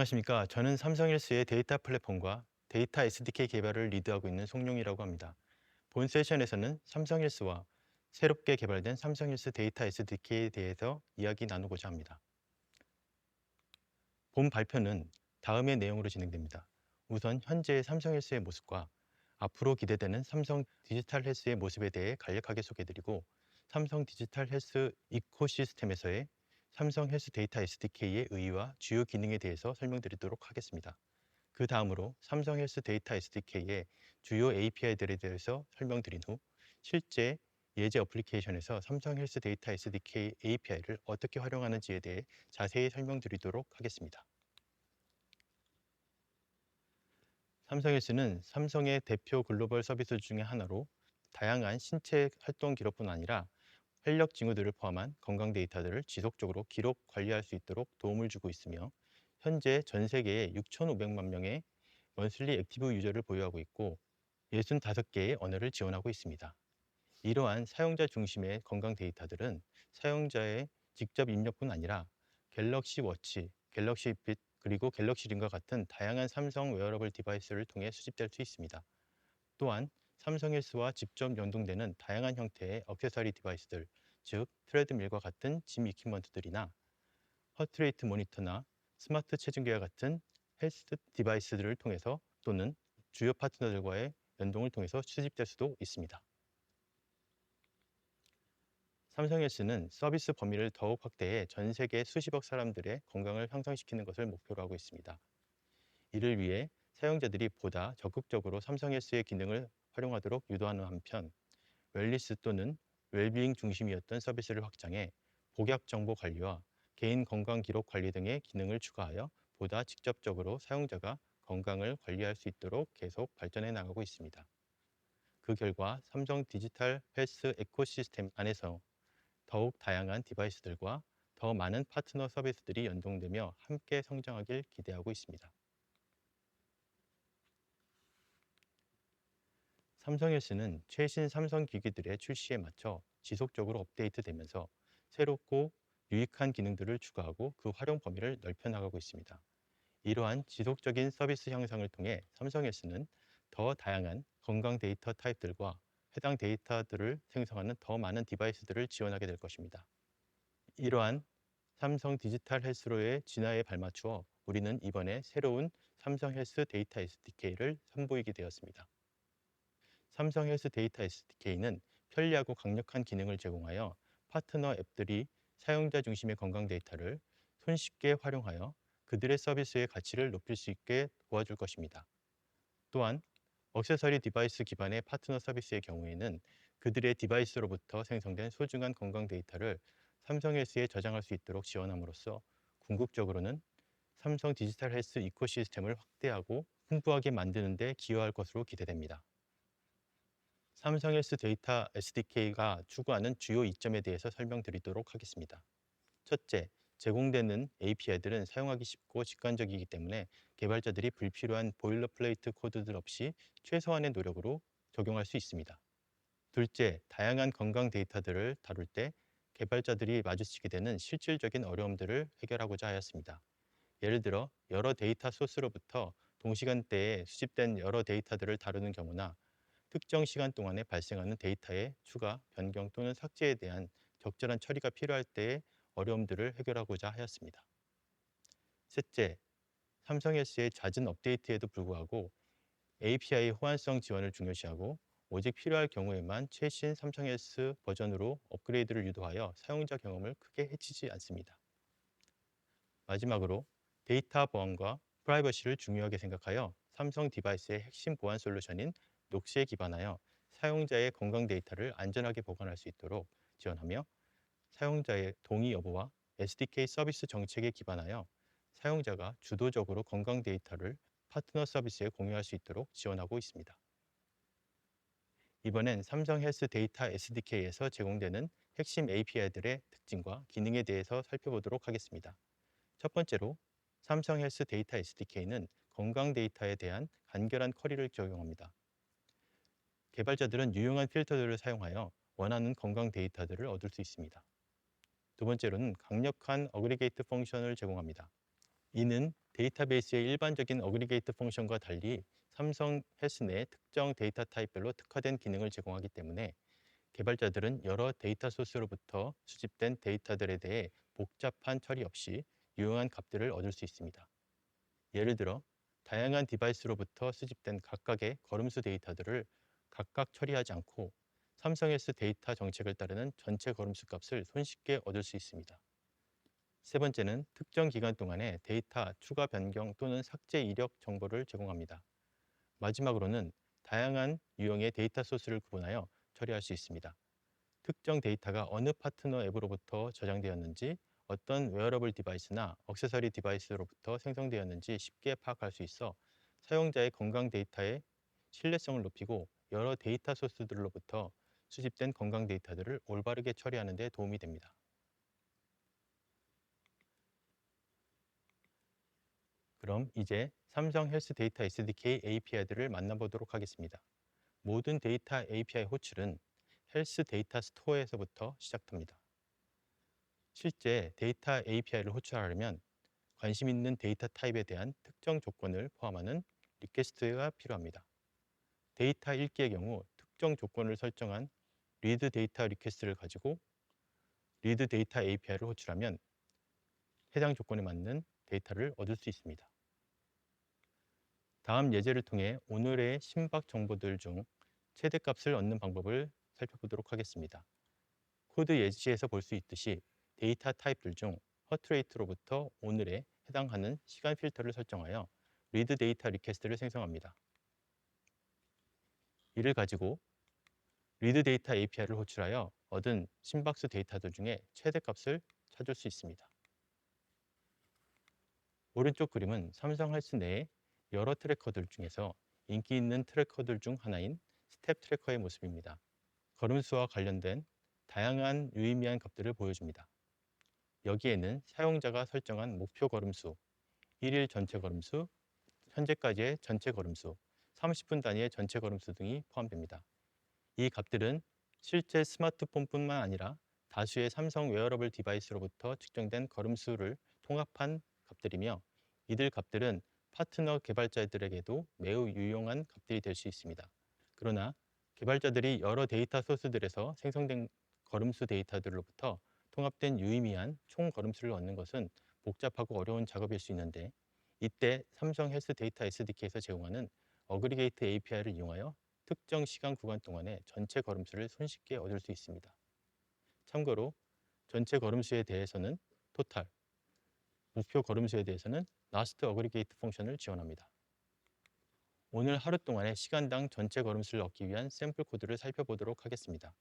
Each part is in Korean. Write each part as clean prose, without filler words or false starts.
안녕하십니까. 저는 삼성헬스의 데이터 플랫폼과 데이터 SDK 개발을 리드하고 있는 송룡이라고 합니다. 본 세션에서는 삼성헬스와 새롭게 개발된 삼성헬스 데이터 SDK에 대해서 이야기 나누고자 합니다. 본 발표는 다음의 내용으로 진행됩니다. 우선 현재의 삼성헬스의 모습과 앞으로 기대되는 삼성 디지털 헬스의 모습에 대해 간략하게 소개해드리고, 삼성 디지털 헬스 이코시스템에서의 삼성 헬스 데이터 SDK의 의의와 주요 기능에 대해서 설명드리도록 하겠습니다. 그 다음으로 삼성 헬스 데이터 SDK의 주요 API들에 대해서 설명드린 후, 실제 예제 어플리케이션에서 삼성 헬스 데이터 SDK API를 어떻게 활용하는지에 대해 자세히 설명드리도록 하겠습니다. 삼성헬스는 삼성의 대표 글로벌 서비스 중의 하나로, 다양한 신체 활동 기록뿐 아니라 활력 징후들을 포함한 건강 데이터들을 지속적으로 기록, 관리할 수 있도록 도움을 주고 있으며, 현재 전 세계에 6,500만 명의 먼슬리 액티브 유저를 보유하고 있고 65개의 언어를 지원하고 있습니다. 이러한 사용자 중심의 건강 데이터들은 사용자의 직접 입력뿐 아니라 갤럭시 워치, 갤럭시 빗, 그리고 갤럭시 링과 같은 다양한 삼성 웨어러블 디바이스를 통해 수집될 수 있습니다. 또한 삼성헬스와 직접 연동되는 다양한 형태의 액세서리 디바이스들, 즉 트레드밀과 같은 짐 이퀴먼트들이나 허트레이트 모니터나 스마트 체중계와 같은 헬스 디바이스들을 통해서, 또는 주요 파트너들과의 연동을 통해서 수집될 수도 있습니다. 삼성헬스는 서비스 범위를 더욱 확대해 전 세계 수십억 사람들의 건강을 향상시키는 것을 목표로 하고 있습니다. 이를 위해 사용자들이 보다 적극적으로 삼성헬스의 기능을 활용하도록 유도하는 한편, 웰니스 또는 웰비잉 중심이었던 서비스를 확장해 복약 정보 관리와 개인 건강 기록 관리 등의 기능을 추가하여 보다 직접적으로 사용자가 건강을 관리할 수 있도록 계속 발전해 나가고 있습니다. 그 결과 삼성 디지털 헬스 에코시스템 안에서 더욱 다양한 디바이스들과 더 많은 파트너 서비스들이 연동되며 함께 성장하길 기대하고 있습니다. 삼성헬스는 최신 삼성 기기들의 출시에 맞춰 지속적으로 업데이트되면서 새롭고 유익한 기능들을 추가하고 그 활용 범위를 넓혀 나가고 있습니다. 이러한 지속적인 서비스 향상을 통해 삼성헬스는 더 다양한 건강 데이터 타입들과 해당 데이터들을 생성하는 더 많은 디바이스들을 지원하게 될 것입니다. 이러한 삼성 디지털 헬스로의 진화에 발맞추어 우리는 이번에 새로운 삼성 헬스 데이터 SDK를 선보이게 되었습니다. 삼성 헬스 데이터 SDK는 편리하고 강력한 기능을 제공하여 파트너 앱들이 사용자 중심의 건강 데이터를 손쉽게 활용하여 그들의 서비스의 가치를 높일 수 있게 도와줄 것입니다. 또한 액세서리 디바이스 기반의 파트너 서비스의 경우에는 그들의 디바이스로부터 생성된 소중한 건강 데이터를 삼성헬스에 저장할 수 있도록 지원함으로써 궁극적으로는 삼성 디지털 헬스 이코시스템을 확대하고 풍부하게 만드는 데 기여할 것으로 기대됩니다. 삼성헬스 데이터 SDK가 추구하는 주요 이점에 대해서 설명드리도록 하겠습니다. 첫째, 제공되는 API들은 사용하기 쉽고 직관적이기 때문에 개발자들이 불필요한 보일러플레이트 코드들 없이 최소한의 노력으로 적용할 수 있습니다. 둘째, 다양한 건강 데이터들을 다룰 때 개발자들이 마주치게 되는 실질적인 어려움들을 해결하고자 하였습니다. 예를 들어 여러 데이터 소스로부터 동시간대에 수집된 여러 데이터들을 다루는 경우나 특정 시간 동안에 발생하는 데이터의 추가, 변경 또는 삭제에 대한 적절한 처리가 필요할 때의 어려움들을 해결하고자 하였습니다. 셋째, 삼성S의 잦은 업데이트에도 불구하고 API 호환성 지원을 중요시하고 오직 필요할 경우에만 최신 삼성S 버전으로 업그레이드를 유도하여 사용자 경험을 크게 해치지 않습니다. 마지막으로 데이터 보안과 프라이버시를 중요하게 생각하여 삼성 디바이스의 핵심 보안 솔루션인 녹스에 기반하여 사용자의 건강 데이터를 안전하게 보관할 수 있도록 지원하며, 사용자의 동의 여부와 SDK 서비스 정책에 기반하여 사용자가 주도적으로 건강 데이터를 파트너 서비스에 공유할 수 있도록 지원하고 있습니다. 이번엔 삼성 헬스 데이터 SDK에서 제공되는 핵심 API들의 특징과 기능에 대해서 살펴보도록 하겠습니다. 첫 번째로 삼성 헬스 데이터 SDK는 건강 데이터에 대한 간결한 쿼리를 적용합니다. 개발자들은 유용한 필터들을 사용하여 원하는 건강 데이터들을 얻을 수 있습니다. 두 번째로는 강력한 어그리게이트 펑션을 제공합니다. 이는 데이터베이스의 일반적인 어그리게이트 펑션과 달리 삼성 헬스 내 특정 데이터 타입별로 특화된 기능을 제공하기 때문에 개발자들은 여러 데이터 소스로부터 수집된 데이터들에 대해 복잡한 처리 없이 유용한 값들을 얻을 수 있습니다. 예를 들어, 다양한 디바이스로부터 수집된 각각의 걸음수 데이터들을 각각 처리하지 않고 삼성 헬스 데이터 정책을 따르는 전체 걸음수 값을 손쉽게 얻을 수 있습니다. 세 번째는 특정 기간 동안의 데이터 추가 변경 또는 삭제 이력 정보를 제공합니다. 마지막으로는 다양한 유형의 데이터 소스를 구분하여 처리할 수 있습니다. 특정 데이터가 어느 파트너 앱으로부터 저장되었는지, 어떤 웨어러블 디바이스나 액세서리 디바이스로부터 생성되었는지 쉽게 파악할 수 있어 사용자의 건강 데이터의 신뢰성을 높이고 여러 데이터 소스들로부터 수집된 건강 데이터들을 올바르게 처리하는 데 도움이 됩니다. 그럼 이제 삼성 헬스 데이터 SDK API들을 만나보도록 하겠습니다. 모든 데이터 API 호출은 헬스 데이터 스토어에서부터 시작됩니다. 실제 데이터 API를 호출하려면 관심 있는 데이터 타입에 대한 특정 조건을 포함하는 리퀘스트가 필요합니다. 데이터 읽기의 경우 특정 조건을 설정한 리드 데이터 리퀘스트를 가지고 리드 데이터 API를 호출하면 해당 조건에 맞는 데이터를 얻을 수 있습니다. 다음 예제를 통해 오늘의 심박 정보들 중 최대값을 얻는 방법을 살펴보도록 하겠습니다. 코드 예시에서 볼 수 있듯이 데이터 타입들 중 허트레이트로부터 오늘에 해당하는 시간 필터를 설정하여 리드 데이터 리퀘스트를 생성합니다. 이를 가지고 리드 데이터 API를 호출하여 얻은 심박수 데이터들 중에 최대값을 찾을 수 있습니다. 오른쪽 그림은 삼성 헬스 내의 여러 트래커들 중에서 인기 있는 트래커들 중 하나인 스텝 트래커의 모습입니다. 걸음수와 관련된 다양한 유의미한 값들을 보여줍니다. 여기에는 사용자가 설정한 목표 걸음수, 1일 전체 걸음수, 현재까지의 전체 걸음수, 30분 단위의 전체 걸음수 등이 포함됩니다. 이 값들은 실제 스마트폰뿐만 아니라 다수의 삼성 웨어러블 디바이스로부터 측정된 걸음수를 통합한 값들이며 이들 값들은 파트너 개발자들에게도 매우 유용한 값들이 될 수 있습니다. 그러나 개발자들이 여러 데이터 소스들에서 생성된 걸음수 데이터들로부터 통합된 유의미한 총 걸음수를 얻는 것은 복잡하고 어려운 작업일 수 있는데 이때 삼성 헬스 데이터 SDK에서 제공하는 어그리게이트 API를 이용하여 특정 시간 구간 동안의 전체 걸음수를 손쉽게 얻을 수 있습니다. 참고로 전체 걸음수에 대해서는 토탈, 목표 걸음수에 대해서는 라스트 어그리게이트 펑션을 지원합니다. 오늘 하루 동안의 시간당 전체 걸음수를 얻기 위한 샘플 코드를 살펴보도록 하겠습니다.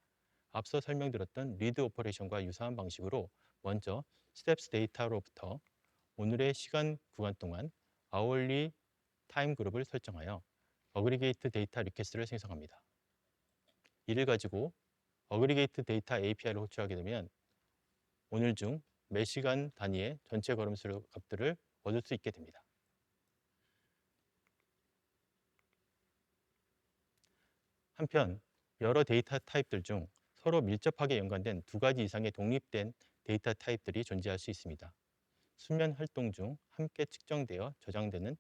앞서 설명드렸던 리드 오퍼레이션과 유사한 방식으로 먼저 스텝스 데이터로부터 오늘의 시간 구간 동안 hourly 타임 그룹을 설정하여 어그리게이트 데이터 리퀘스트를 생성합니다. 이를 가지고 어그리게이트 데이터 API를 호출하게 되면 오늘 중 매 시간 단위의 전체 걸음수 값들을 얻을 수 있게 됩니다. 한편 여러 데이터 타입들 중 서로 밀접하게 연관된 두 가지 이상의 독립된 데이터 타입들이 존재할 수 있습니다. 수면 활동 중 함께 측정되어 저장되는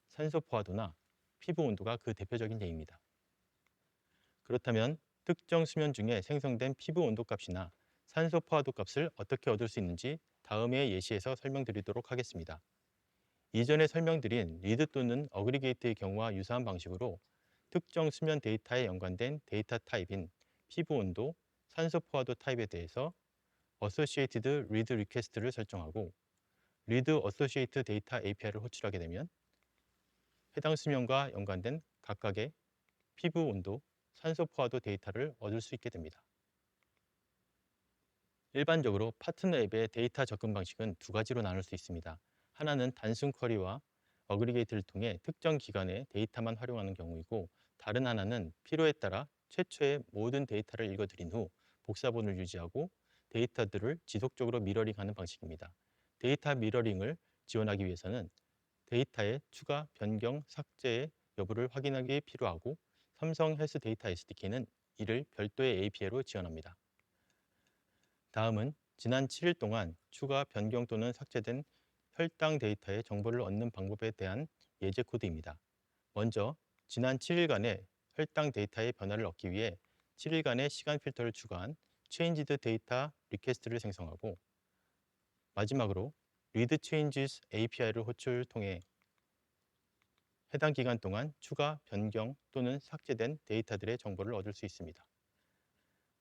산소 포화도나 피부 온도가 그 대표적인 예입니다. 그렇다면 특정 수면 중에 생성된 피부 온도 값이나 산소 포화도 값을 어떻게 얻을 수 있는지 다음의 예시에서 설명드리도록 하겠습니다. 이전에 설명드린 리드 또는 어그리게이트의 경우와 유사한 방식으로 특정 수면 데이터에 연관된 데이터 타입인 피부 온도, 산소 포화도 타입에 대해서 Associated Read Request를 설정하고 Read Associated Data API를 호출하게 되면 해당 수면과 연관된 각각의 피부 온도, 산소 포화도 데이터를 얻을 수 있게 됩니다. 일반적으로 파트너 앱의 데이터 접근 방식은 두 가지로 나눌 수 있습니다. 하나는 단순 쿼리와 어그리게이트를 통해 특정 기간의 데이터만 활용하는 경우이고 다른 하나는 필요에 따라 최초의 모든 데이터를 읽어들인 후 복사본을 유지하고 데이터들을 지속적으로 미러링하는 방식입니다. 데이터 미러링을 지원하기 위해서는 데이터의 추가, 변경, 삭제의 여부를 확인하기 필요하고 삼성 헬스 데이터 SDK는 이를 별도의 API로 지원합니다. 다음은 지난 7일 동안 추가, 변경 또는 삭제된 혈당 데이터의 정보를 얻는 방법에 대한 예제 코드입니다. 먼저 지난 7일간의 혈당 데이터의 변화를 얻기 위해 7일간의 시간 필터를 추가한 Changed Data Request를 생성하고, 마지막으로 Read Changes API를 호출 통해 해당 기간 동안 추가, 변경 또는 삭제된 데이터들의 정보를 얻을 수 있습니다.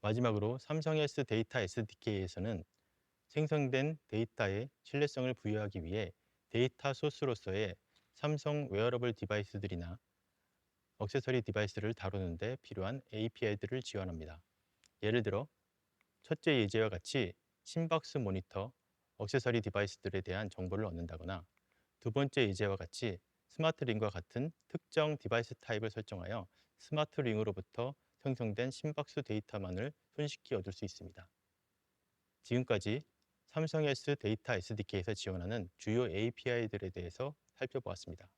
마지막으로 삼성 헬스 데이터 SDK에서는 생성된 데이터에 신뢰성을 부여하기 위해 데이터 소스로서의 삼성 웨어러블 디바이스들이나 액세서리 디바이스를 다루는 데 필요한 API들을 지원합니다. 예를 들어 첫째 예제와 같이 심박수 모니터, 액세서리 디바이스들에 대한 정보를 얻는다거나, 두 번째 예제와 같이 스마트 링과 같은 특정 디바이스 타입을 설정하여 스마트 링으로부터 생성된 심박수 데이터만을 손쉽게 얻을 수 있습니다. 지금까지 삼성 헬스 데이터 SDK에서 지원하는 주요 API들에 대해서 살펴보았습니다.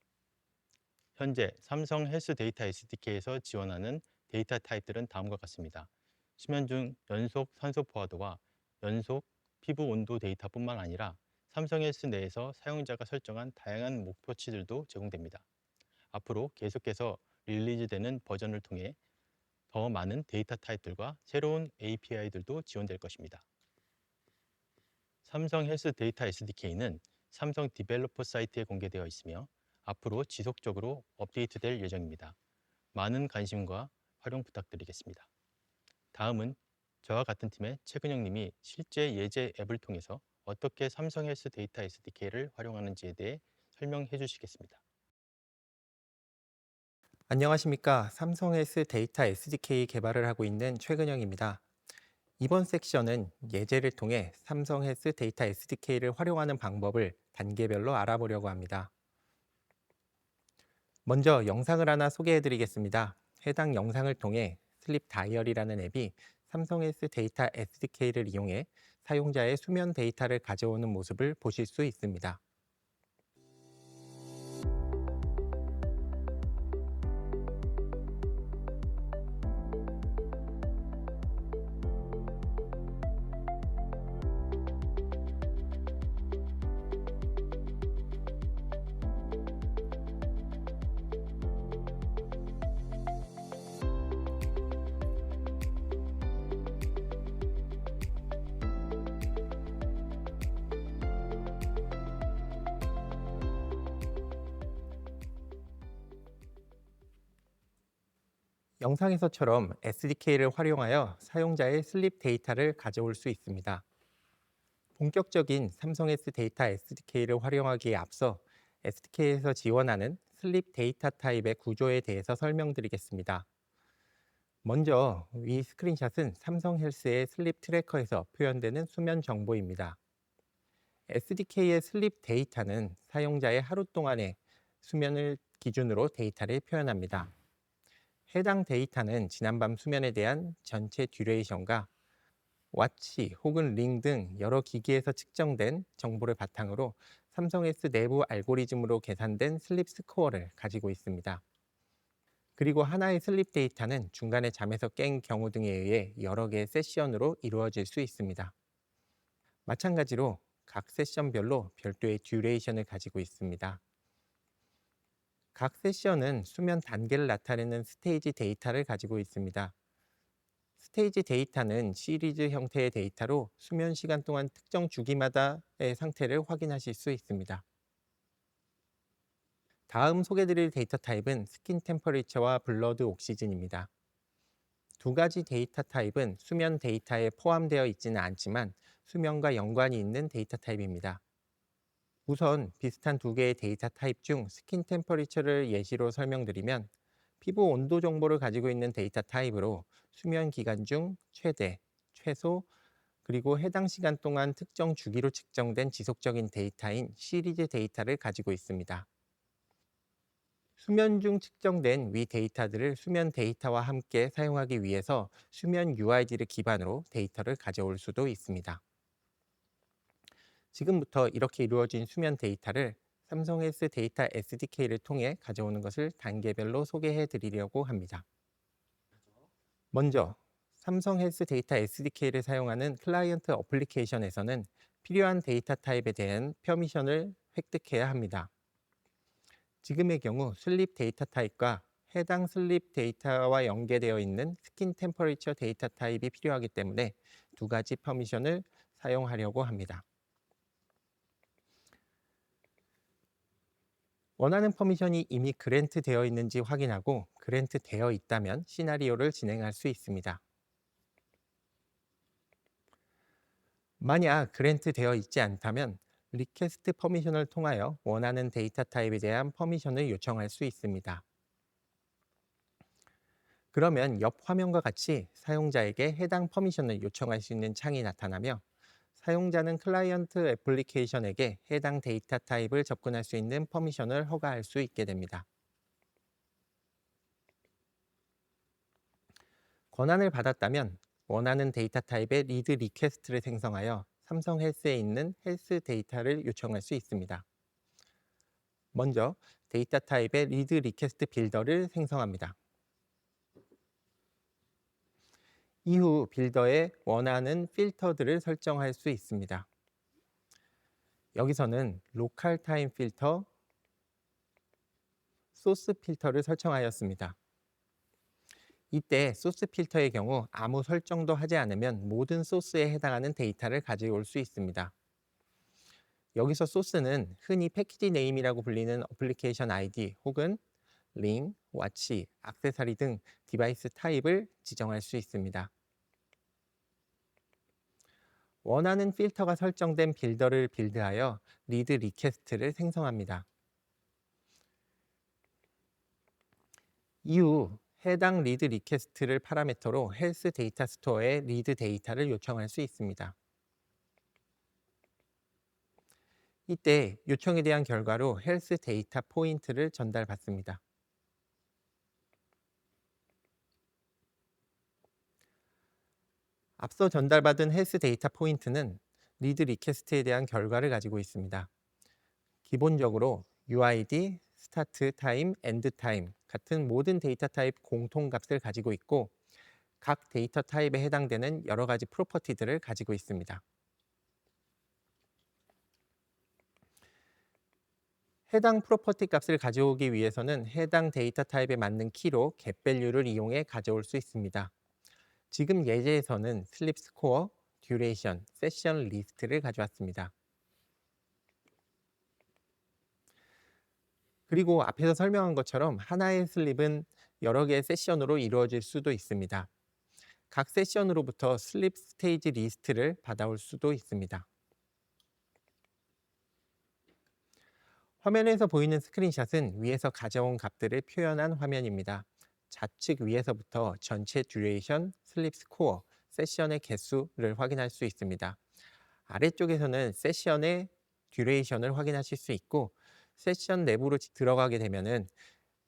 현재 삼성 헬스 데이터 SDK에서 지원하는 데이터 타입들은 다음과 같습니다. 수면 중 연속 산소 포화도와 연속 피부 온도 데이터뿐만 아니라 삼성 헬스 내에서 사용자가 설정한 다양한 목표치들도 제공됩니다. 앞으로 계속해서 릴리즈되는 버전을 통해 더 많은 데이터 타입들과 새로운 API들도 지원될 것입니다. 삼성 헬스 데이터 SDK는 삼성 디벨로퍼 사이트에 공개되어 있으며 앞으로 지속적으로 업데이트될 예정입니다. 많은 관심과 활용 부탁드리겠습니다. 다음은 저와 같은 팀의 최근영 님이 실제 예제 앱을 통해서 어떻게 삼성 헬스 데이터 SDK를 활용하는지에 대해 설명해 주시겠습니다. 안녕하십니까. 삼성S 데이터 SDK 개발을 하고 있는 최근영입니다. 이번 섹션은 예제를 통해 삼성S 데이터 SDK를 활용하는 방법을 단계별로 알아보려고 합니다. 먼저 영상을 하나 소개해 드리겠습니다. 해당 영상을 통해 슬립 다이어리라는 앱이 삼성S 데이터 SDK를 이용해 사용자의 수면 데이터를 가져오는 모습을 보실 수 있습니다. 영상에서처럼 SDK를 활용하여 사용자의 슬립 데이터를 가져올 수 있습니다. 본격적인 삼성 S 데이터 SDK를 활용하기에 앞서 SDK에서 지원하는 슬립 데이터 타입의 구조에 대해서 설명드리겠습니다. 먼저 위 스크린샷은 삼성 헬스의 슬립 트래커에서 표현되는 수면 정보입니다. SDK의 슬립 데이터는 사용자의 하루 동안의 수면을 기준으로 데이터를 표현합니다. 해당 데이터는 지난밤 수면에 대한 전체 듀레이션과 와치 혹은 링 등 여러 기기에서 측정된 정보를 바탕으로 삼성 S 내부 알고리즘으로 계산된 슬립 스코어를 가지고 있습니다. 그리고 하나의 슬립 데이터는 중간에 잠에서 깬 경우 등에 의해 여러 개의 세션으로 이루어질 수 있습니다. 마찬가지로 각 세션별로 별도의 듀레이션을 가지고 있습니다. 각 세션은 수면 단계를 나타내는 스테이지 데이터를 가지고 있습니다. 스테이지 데이터는 시리즈 형태의 데이터로 수면 시간 동안 특정 주기마다의 상태를 확인하실 수 있습니다. 다음 소개드릴 데이터 타입은 스킨 템퍼리처와 블러드 옥시즌입니다. 두 가지 데이터 타입은 수면 데이터에 포함되어 있지는 않지만 수면과 연관이 있는 데이터 타입입니다. 우선 비슷한 두 개의 데이터 타입 중 스킨 템퍼리처를 예시로 설명드리면 피부 온도 정보를 가지고 있는 데이터 타입으로 수면 기간 중 최대, 최소, 그리고 해당 시간 동안 특정 주기로 측정된 지속적인 데이터인 시리즈 데이터를 가지고 있습니다. 수면 중 측정된 위 데이터들을 수면 데이터와 함께 사용하기 위해서 수면 UID를 기반으로 데이터를 가져올 수도 있습니다. 지금부터 이렇게 이루어진 수면 데이터를 삼성 헬스 데이터 SDK를 통해 가져오는 것을 단계별로 소개해 드리려고 합니다. 먼저 삼성 헬스 데이터 SDK를 사용하는 클라이언트 어플리케이션에서는 필요한 데이터 타입에 대한 퍼미션을 획득해야 합니다. 지금의 경우 슬립 데이터 타입과 해당 슬립 데이터와 연계되어 있는 스킨 템퍼레이처 데이터 타입이 필요하기 때문에 두 가지 퍼미션을 사용하려고 합니다. 원하는 퍼미션이 이미 그랜트 되어 있는지 확인하고 그랜트 되어 있다면 시나리오를 진행할 수 있습니다. 만약 그랜트 되어 있지 않다면 리퀘스트 퍼미션을 통하여 원하는 데이터 타입에 대한 퍼미션을 요청할 수 있습니다. 그러면 옆 화면과 같이 사용자에게 해당 퍼미션을 요청할 수 있는 창이 나타나며 사용자는 클라이언트 애플리케이션에게 해당 데이터 타입을 접근할 수 있는 퍼미션을 허가할 수 있게 됩니다. 권한을 받았다면 원하는 데이터 타입의 리드 리퀘스트를 생성하여 삼성 헬스에 있는 헬스 데이터를 요청할 수 있습니다. 먼저 데이터 타입의 리드 리퀘스트 빌더를 생성합니다. 이후 빌더에 원하는 필터들을 설정할 수 있습니다. 여기서는 로컬 타임 필터, 소스 필터를 설정하였습니다. 이때 소스 필터의 경우 아무 설정도 하지 않으면 모든 소스에 해당하는 데이터를 가져올 수 있습니다. 여기서 소스는 흔히 패키지 네임이라고 불리는 어플리케이션 아이디 혹은 링, 와치, 액세서리 등 디바이스 타입을 지정할 수 있습니다. 원하는 필터가 설정된 빌더를 빌드하여 리드 리퀘스트를 생성합니다. 이후 해당 리드 리퀘스트를 파라미터로 헬스 데이터 스토어에 리드 데이터를 요청할 수 있습니다. 이때 요청에 대한 결과로 헬스 데이터 포인트를 전달받습니다. 앞서 전달받은 헬스 데이터 포인트는 리드 리퀘스트에 대한 결과를 가지고 있습니다. 기본적으로 UID, 스타트 타임, 엔드 타임 같은 모든 데이터 타입 공통값을 가지고 있고 각 데이터 타입에 해당되는 여러 가지 프로퍼티들을 가지고 있습니다. 해당 프로퍼티 값을 가져오기 위해서는 해당 데이터 타입에 맞는 키로 getValue를 이용해 가져올 수 있습니다. 지금 예제에서는 슬립 스코어, 듀레이션, 세션 리스트를 가져왔습니다. 그리고 앞에서 설명한 것처럼 하나의 슬립은 여러 개의 세션으로 이루어질 수도 있습니다. 각 세션으로부터 슬립 스테이지 리스트를 받아올 수도 있습니다. 화면에서 보이는 스크린샷은 위에서 가져온 값들을 표현한 화면입니다. 좌측 위에서부터 전체 듀레이션, 슬립 스코어, 세션의 개수를 확인할 수 있습니다. 아래쪽에서는 세션의 듀레이션을 확인하실 수 있고 세션 내부로 들어가게 되면은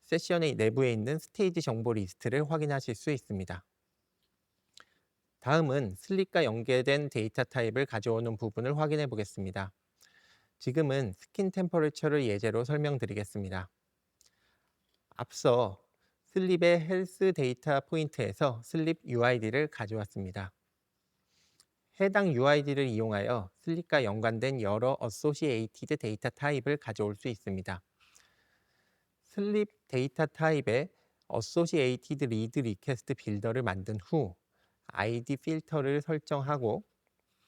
세션의 내부에 있는 스테이지 정보 리스트를 확인하실 수 있습니다. 다음은 슬립과 연계된 데이터 타입을 가져오는 부분을 확인해 보겠습니다. 지금은 스킨 템퍼레처를 예제로 설명드리겠습니다. 앞서 슬립의 헬스 데이터 포인트에서 슬립 UID를 가져왔습니다. 해당 UID를 이용하여 슬립과 연관된 여러 어소시에이티드 데이터 타입을 가져올 수 있습니다. 슬립 데이터 타입의 어소시에이티드 리드 리퀘스트 빌더를 만든 후 ID 필터를 설정하고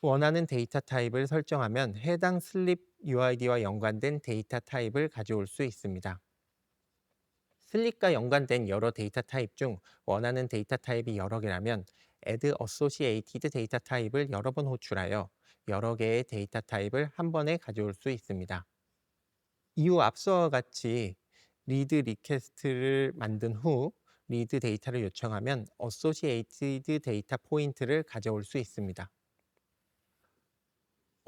원하는 데이터 타입을 설정하면 해당 슬립 UID와 연관된 데이터 타입을 가져올 수 있습니다. 슬립과 연관된 여러 데이터 타입 중 원하는 데이터 타입이 여러 개라면 add associated 데이터 타입을 여러 번 호출하여 여러 개의 데이터 타입을 한 번에 가져올 수 있습니다. 이후 앞서와 같이 리드 리퀘스트를 만든 후 리드 데이터를 요청하면 associated 데이터 포인트를 가져올 수 있습니다.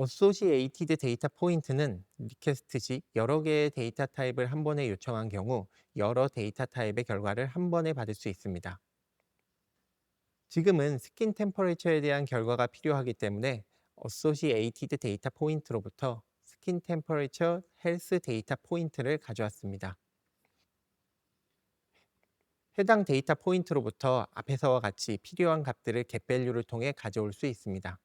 Associated 데이터 포인트는 리퀘스트 시 여러 개의 데이터 타입을 한 번에 요청한 경우 여러 데이터 타입의 결과를 한 번에 받을 수 있습니다. 지금은 스킨 템퍼레처에 대한 결과가 필요하기 때문에 Associated 데이터 포인트로부터 스킨 템퍼레처 헬스 데이터 포인트를 가져왔습니다. 해당 데이터 포인트로부터 앞에서와 같이 필요한 값들을 getValue를 통해 가져올 수 있습니다.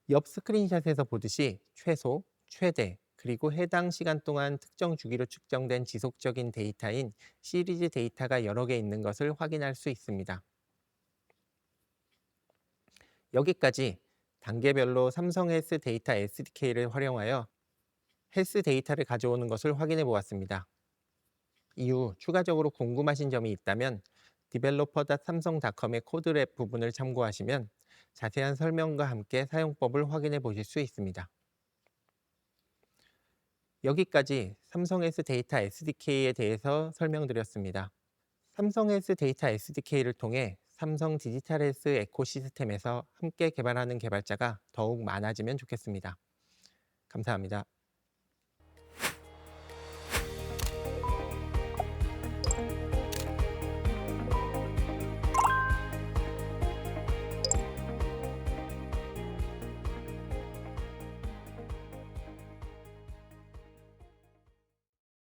옆 스크린샷에서 보듯이 최소, 최대, 그리고 해당 시간 동안 특정 주기로 측정된 지속적인 데이터인 시리즈 데이터가 여러 개 있는 것을 확인할 수 있습니다. 여기까지 단계별로 삼성 헬스 데이터 SDK를 활용하여 헬스 데이터를 가져오는 것을 확인해 보았습니다. 이후 추가적으로 궁금하신 점이 있다면 developer.samsung.com의 코드랩 부분을 참고하시면 자세한 설명과 함께 사용법을 확인해 보실 수 있습니다. 여기까지 삼성 S 데이터 SDK에 대해서 설명드렸습니다. 삼성 S 데이터 SDK를 통해 삼성 디지털 헬스 에코시스템에서 함께 개발하는 개발자가 더욱 많아지면 좋겠습니다. 감사합니다.